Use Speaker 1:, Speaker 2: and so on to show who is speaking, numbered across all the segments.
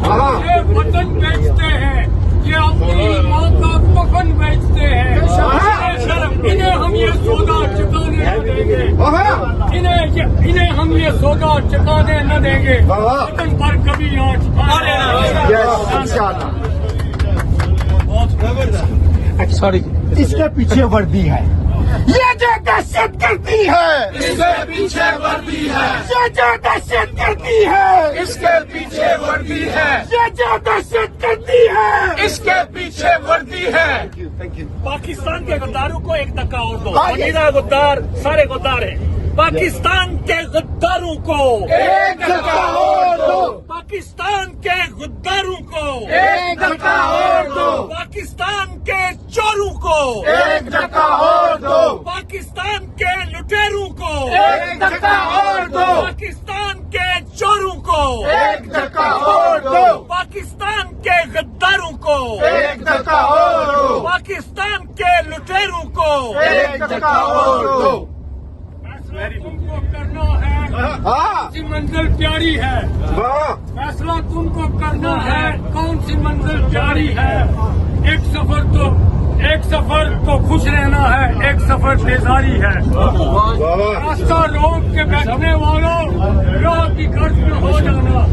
Speaker 1: یہ وطن بیچتے ہیں، یہ اپنی ماں کا کفن بیچتے ہیں، انہیں ہم یہ سودا چکانے نہ دیں گے، انہیں ہم یہ سودا چکانے نہ دیں گے، وطن پر کبھی آنچ
Speaker 2: سوری، اس کے پیچھے وردی ہے، یہ جو دہشت گردی ہے،
Speaker 3: اس کے پیچھے وردی ہے،
Speaker 2: یہ جو دہشت گردی ہے،
Speaker 3: اس کے پیچھے وردی ہے،
Speaker 2: یہ جو دہشت گردی ہے،
Speaker 3: اس کے پیچھے وردی ہے۔
Speaker 4: پاکستان کے غداروں کو ایک دھکا اور دو، میرا غدار سارے غدار ہیں، پاکستان کے غداروں کو
Speaker 3: ایک دھکا اور دو،
Speaker 4: پاکستان کے غداروں کو
Speaker 3: ایک دھکا اور دو،
Speaker 4: پاکستان کے چوروں کو
Speaker 3: ایک دھکا اور دو،
Speaker 4: پاکستان کے لٹیروں کو
Speaker 3: ایک دھکا اور دو،
Speaker 4: پاکستان کے چوروں کو
Speaker 3: ایک دھکا اور دو،
Speaker 4: پاکستان کے غداروں کو
Speaker 3: ایک دھکا اور دو،
Speaker 4: پاکستان کے لٹیروں کو
Speaker 3: ایک دھکا اور دو۔
Speaker 1: تم کو کرنا ہے، کون سی منزل پیاری ہے، فیصلہ تم کو کرنا ہے، کون سی منزل پیاری ہے، ایک سفر تو خوش رہنا ہے، ایک سفر بیزاری ہے، راستہ روک کے بیٹھنے والوں راہ کی گرد میں ہو جانا،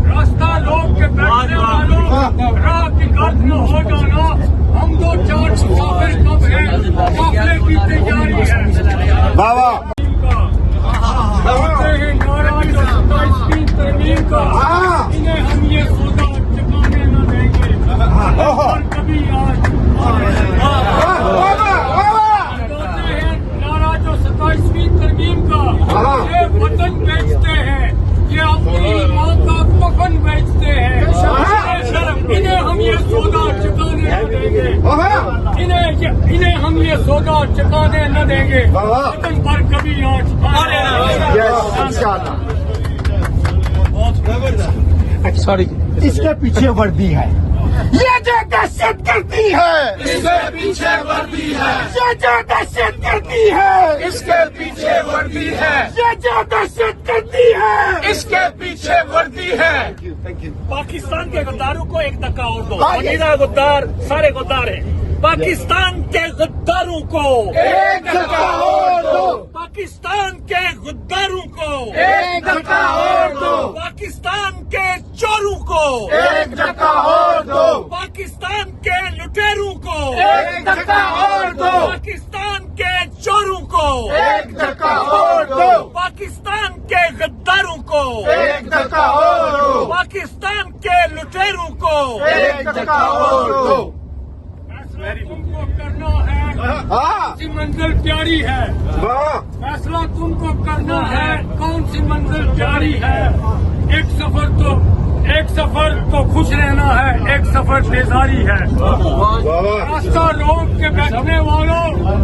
Speaker 1: راستہ روک کے بیٹھنے والوں راہ کی گرد میں ہو جانا، ہم دو چار مسافر کب ہیں، قافلے کی تیاری ہے، نعرہ جو 27 ترمیم کا، انہیں ہم یہ سودا چکانے نہ دیں گے، اور کبھی آج نعرہ جو 27 ترمیم کا، یہ وطن بیچتے ہیں، یہ اپنی ماں کا کفن بیچتے ہیں، انہیں ہم یہ سودا چکانے نہ دیں گے، انہیں ہم یہ سودا چکانے نہ دیں گے، وطن پر کبھی آنچ
Speaker 2: سوری، اس کے پیچھے وردی ہے، یہ جو دہشت گردی ہے،
Speaker 3: اس کے پیچھے وردی ہے،
Speaker 2: یہ جو دہشت گردی ہے،
Speaker 3: اس کے پیچھے وردی ہے،
Speaker 2: یہ جو دہشت گردی ہے،
Speaker 3: اس کے پیچھے وردی ہے۔
Speaker 4: پاکستان کے غداروں کو ایک دھکا اور دو، میرا غدار سارے غدار ہیں، پاکستان کے غداروں کو
Speaker 3: ایک دھکا اور دو،
Speaker 4: پاکستان کے غداروں کو
Speaker 3: ایک دھکا اور دو،
Speaker 4: پاکستان کے چوروں کو
Speaker 3: ایک دھکا اور دو،
Speaker 4: پاکستان کے لٹیروں کو
Speaker 3: ایک دھکا اور دو،
Speaker 4: پاکستان کے چوروں کو
Speaker 3: ایک دھکا اور دو،
Speaker 4: پاکستان کے غداروں کو
Speaker 3: ایک دھکا اور دو،
Speaker 4: پاکستان کے لٹیروں کو
Speaker 3: ایک دھکا اور دو۔
Speaker 1: تم کو کرنا ہے، کون سی منزل پیاری ہے، فیصلہ تم کو کرنا ہے، کون سی منزل پیاری ہے، ایک سفر تو خوش رہنا ہے، ایک سفر بیزاری ہے، راستہ روک کے بیٹھنے والوں